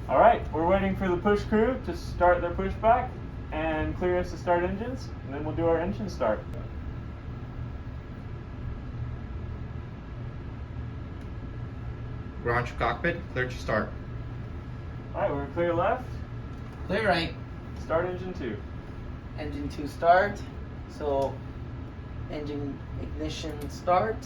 All right, we're waiting for the push crew to start their pushback and clear us to start engines, and then we'll do our engine start. Launch cockpit, clear to start. All right, we're clear left. Clear right. Start engine 2. Engine 2 start. So engine ignition start.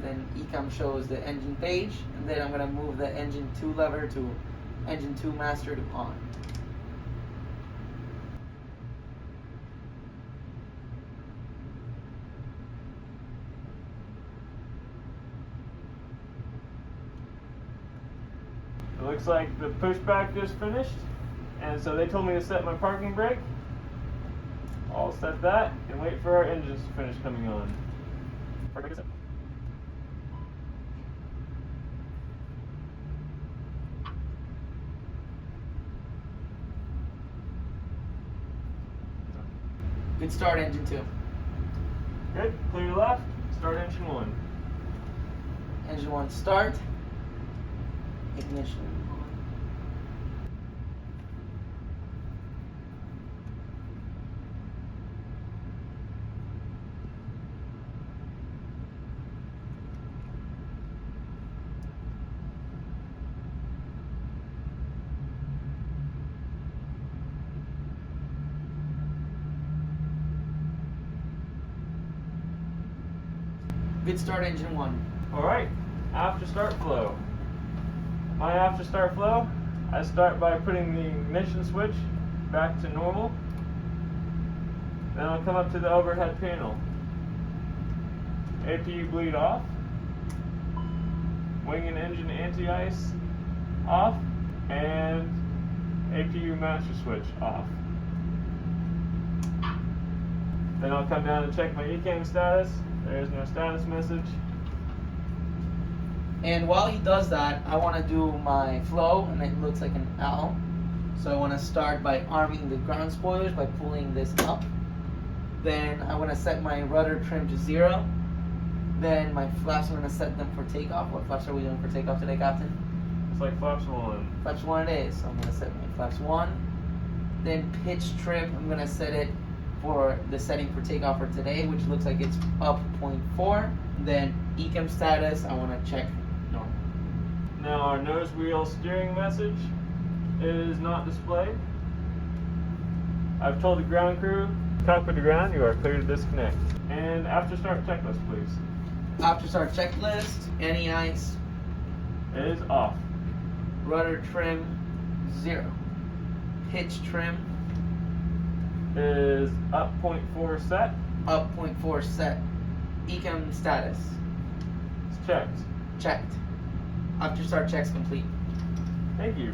Then ECOM shows the engine page, and then I'm going to move the engine 2 lever to engine 2 master to on. It looks like the pushback just finished, and so they told me to set my parking brake. I'll set that and wait for our engines to finish coming on. Parking brake is set. Good start, engine 2. Good, clear left, start engine 1. Engine 1 start. Ignition on. Good start, engine 1. All right, after start flow. My after start flow, I start by putting the ignition switch back to normal. Then I'll come up to the overhead panel. APU bleed off. Wing and engine anti-ice off. And APU master switch off. Then I'll come down and check my ECAM status. There is no status message. And while he does that, I want to do my flow, and it looks like an L. So I want to start by arming the ground spoilers by pulling this up. Then I want to set my rudder trim to 0. Then my flaps, I'm going to set them for takeoff. What flaps are we doing for takeoff today, Captain? It's like flaps 1. Flaps 1 it is. So I'm going to set my flaps 1. Then pitch trim, I'm going to set it for the setting for takeoff for today, which looks like it's up 0.4. Then ECAM status, I want to check normal. Now our nose wheel steering message is not displayed. I've told the ground crew, cockpit to ground, you are clear to disconnect. And after start checklist, please. After start checklist, any ice, It is off. rudder trim 0. Pitch trim Is up 0.4 set. up 0.4 set. ECAM status It's checked. checked. After start checks complete. Thank you.